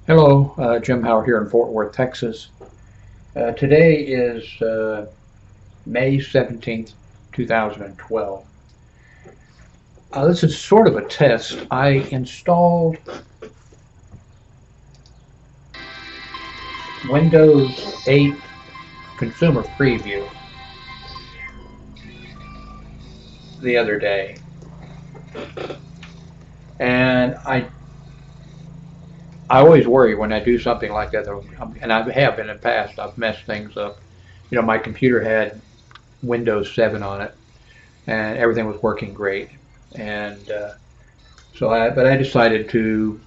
Hello, Jim Howard here in Fort Worth, Texas. Today is May 17th, 2012. This is sort of a test. I installed Windows 8 Consumer Preview the other day, and I always worry when I do something like that, and I have in the past. I've messed things up. My computer had Windows 7 on it, and everything was working great. And but I decided to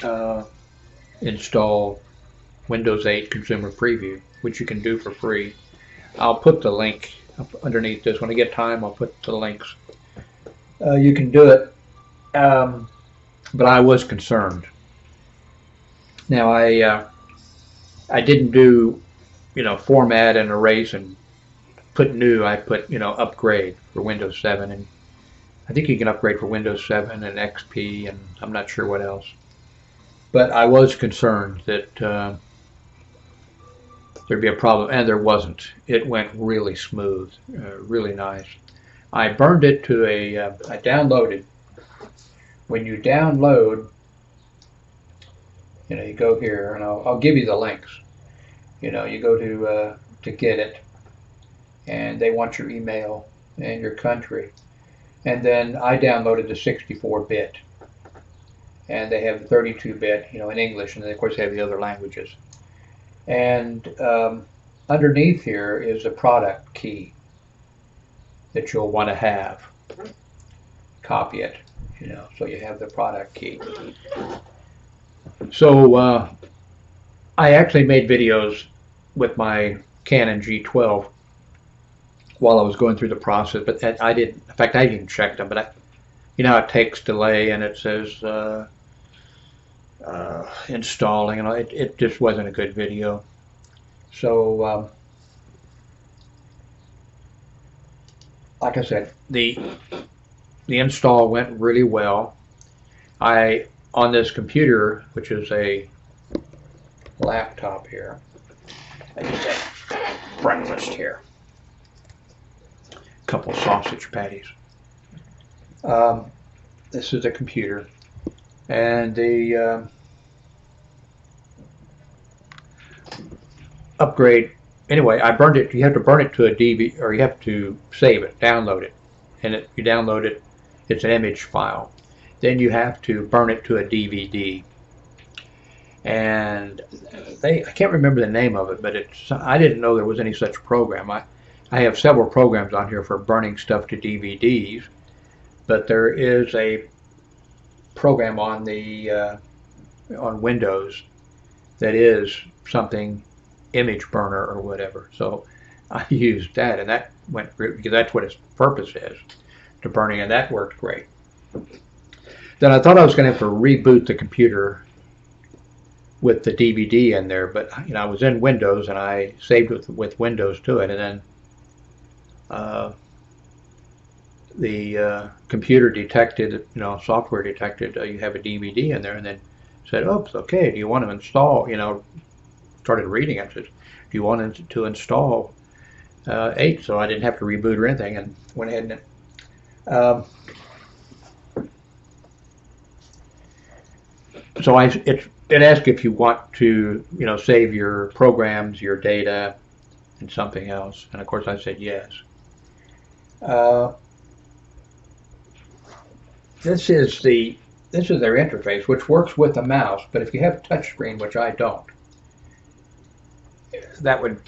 uh, install Windows 8 Consumer Preview, which you can do for free. I'll put the link underneath this. When I get time, I'll put the links. You can do it, but I was concerned. Now I didn't do format and erase and put new. I put upgrade for Windows 7, and I think you can upgrade for Windows 7 and XP, and I'm not sure what else. But I was concerned that there'd be a problem, and there wasn't. It went really smooth, really nice. I burned it to I downloaded. When you download, you go here, and I'll give you the links. You go to get it, and they want your email and your country. And then I downloaded the 64-bit, and they have the 32-bit, in English, and then of course they have the other languages. And underneath here is a product key that you'll want to have. Copy it, so you have the product key. So I actually made videos with my Canon G12 while I was going through the process, but I didn't. In fact, I didn't even check them. But it takes delay, and it says installing, and it just wasn't a good video. So, like I said, the install went really well. On this computer, which is a laptop here, I just had breakfast here. A couple sausage patties. This is a computer, and the upgrade. Anyway, I burned it. You have to burn it to a DV, or you have to save it, download it, and you download it. It's an image file. Then you have to burn it to a DVD. And I can't remember the name of it, but I didn't know there was any such program. I have several programs on here for burning stuff to DVDs, but there is a program on on Windows that is something image burner or whatever. So I used that, and that went because that's what its purpose is, to burning, and that worked great. Then I thought I was going to have to reboot the computer with the DVD in there, but I was in Windows, and I saved with Windows to it, and then the computer detected, software detected you have a DVD in there, and then said, "Oops, okay. Do you want to install?" Started reading it. Says, "Do you want to install 8?" So I didn't have to reboot or anything, and went ahead and. So it asks if you want to save your programs, your data, and something else, and of course I said yes. This is their interface, which works with the mouse, but if you have a touch screen, which I don't, that would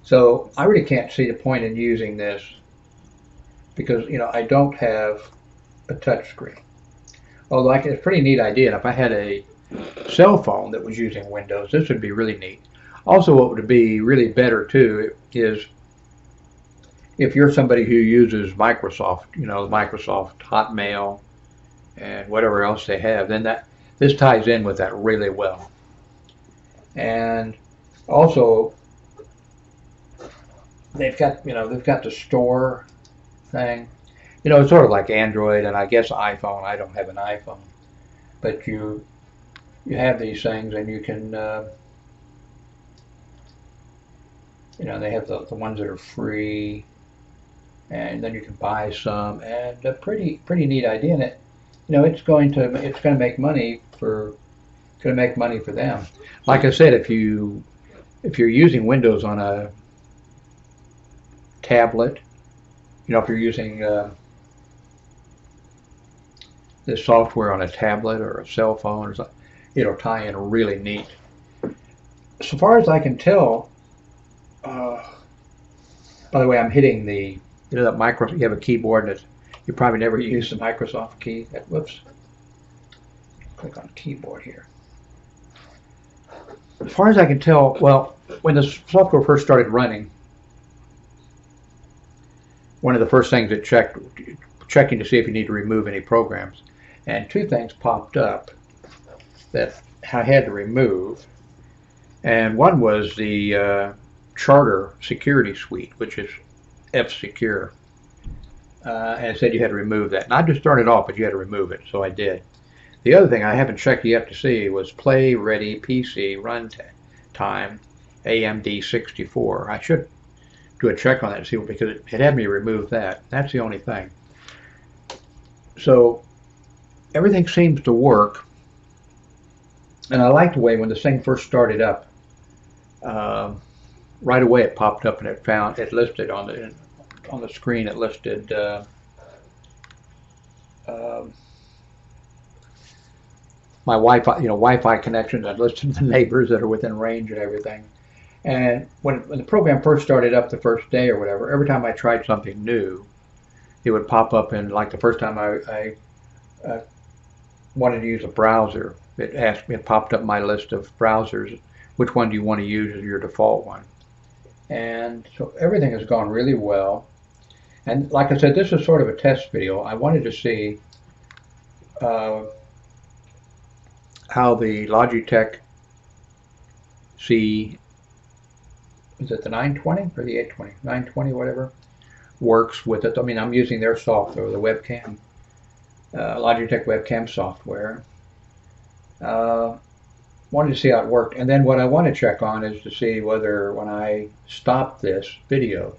so I really can't see the point in using this because I don't have a touch screen. Although it's a pretty neat idea, and if I had a cell phone that was using Windows, this would be really neat. Also, what would be really better too is if you're somebody who uses Microsoft, Microsoft Hotmail and whatever else they have, then this ties in with that really well. And also, they've got the store thing. It's sort of like Android and I guess iPhone. I don't have an iPhone. but you have these things, and you can, they have the ones that are free, and then you can buy some, and a pretty neat idea. And it's going to make money for them. Like I said, if you're using Windows on a tablet, if you're using this software on a tablet or a cell phone or something, it'll tie in really neat. So far as I can tell, by the way, I'm hitting the, that Microsoft, you have a keyboard that you probably never use the Microsoft key. Whoops. Click on keyboard here. As far as I can tell, well, when the software first started running, one of the first things it checking to see if you need to remove any programs. And two things popped up that I had to remove. And one was the Charter Security Suite, which is F-Secure. And it said you had to remove that. Not just turn it off, but you had to remove it, so I did. The other thing I haven't checked yet to see was Play Ready PC Runtime AMD 64. I should do a check on that and see, because it had me remove that. That's the only thing. So everything seems to work, and I like the way when this thing first started up, right away it popped up and it listed on the screen, it listed my Wi-Fi connections. I listed the neighbors that are within range and everything. And when the program first started up the first day or whatever, every time I tried something new, it would pop up. And like the first time I wanted to use a browser, it popped up my list of browsers. Which one do you want to use as your default one? And so everything has gone really well. And like I said, this is sort of a test video. I wanted to see how the Logitech is it the 920 or the 820? 920, whatever, works with it. I mean, I'm using their software, the webcam, Logitech webcam software. Wanted to see how it worked. And then what I want to check on is to see whether when I stop this video,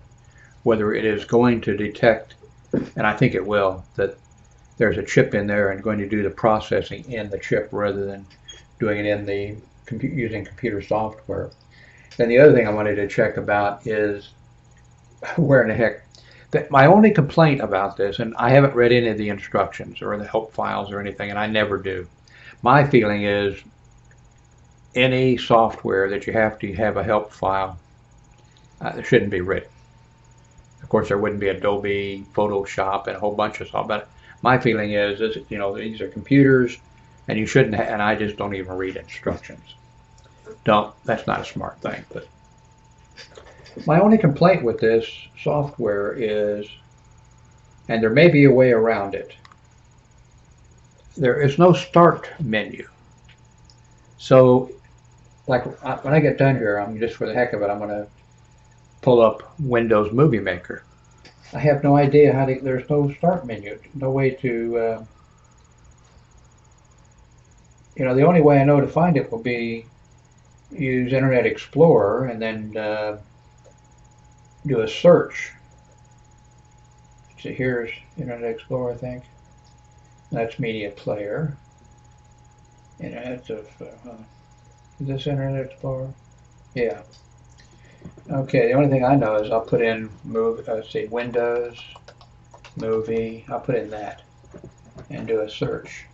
whether it is going to detect, and I think it will, that there's a chip in there and going to do the processing in the chip rather than doing it in the using computer software. Then the other thing I wanted to check about is where in the heck, my only complaint about this, and I haven't read any of the instructions or the help files or anything, and I never do. My feeling is any software that you have to have a help file, it shouldn't be written. Of course, there wouldn't be Adobe Photoshop and a whole bunch of stuff, but my feeling is these are computers, and you shouldn't, and I just don't even read instructions. That's not a smart thing. But my only complaint with this software is, and there may be a way around it, there is no start menu. So, like when I get done here, I'm just for the heck of it, I'm going to pull up Windows Movie Maker. I have no idea how to, there's no start menu, no way to, the only way I know to find it will be use Internet Explorer and then do a search. So here's Internet Explorer, I think. That's Media Player. Is this Internet Explorer? Yeah. Okay, the only thing I know is I'll put in Windows, Movie, I'll put in that and do a search.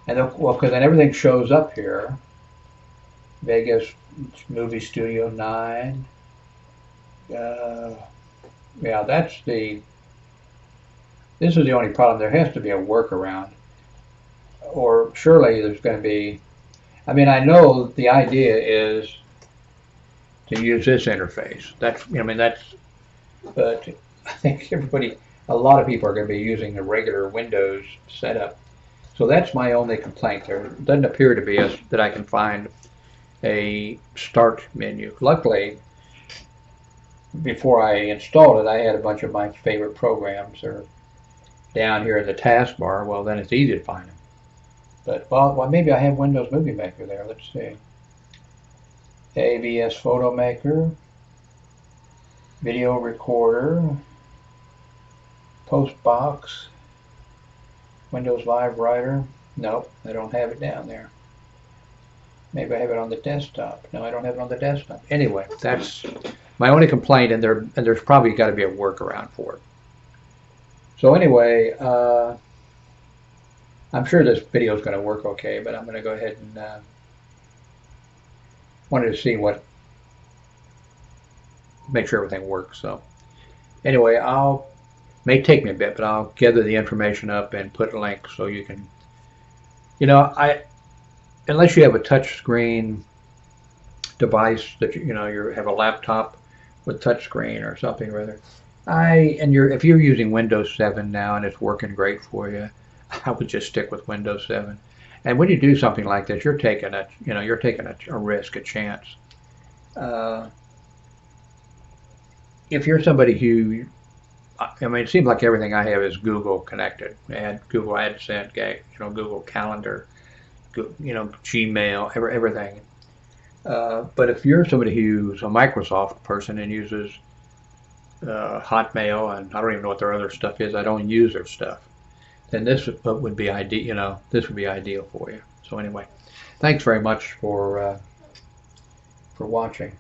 And because then everything shows up here. Vegas Movie Studio 9. Yeah, this is the only problem. There has to be a workaround. Or surely there's going to be, I mean, I know the idea is to use this interface. But I think a lot of people are going to be using the regular Windows setup. So that's my only complaint. There doesn't appear to be that I can find a start menu. Luckily, before I installed it, I had a bunch of my favorite programs are down here in the taskbar. Well, then it's easy to find them. But, well, maybe I have Windows Movie Maker there. Let's see. ABS Photo Maker, Video Recorder, Postbox, Windows Live Writer. Nope, I don't have it down there. Maybe I have it on the desktop. No, I don't have it on the desktop. Anyway, that's my only complaint, and there's probably got to be a workaround for it. So anyway, I'm sure this video is going to work okay, but I'm going to go ahead and wanted to see make sure everything works. So anyway, may take me a bit, but I'll gather the information up and put a link so you can, unless you have a touch screen device that you have a laptop with touch screen or something or other. If you're using Windows 7 now and it's working great for you, I would just stick with Windows 7. And when you do something like this, you're taking a risk, a chance. If you're somebody who, it seems like everything I have is Google connected. Google AdSense, Google Calendar, Gmail, everything. But if you're somebody who's a Microsoft person and uses Hotmail, and I don't even know what their other stuff is, I don't use their stuff, then this would be ideal. This would be ideal for you. So anyway, thanks very much for watching.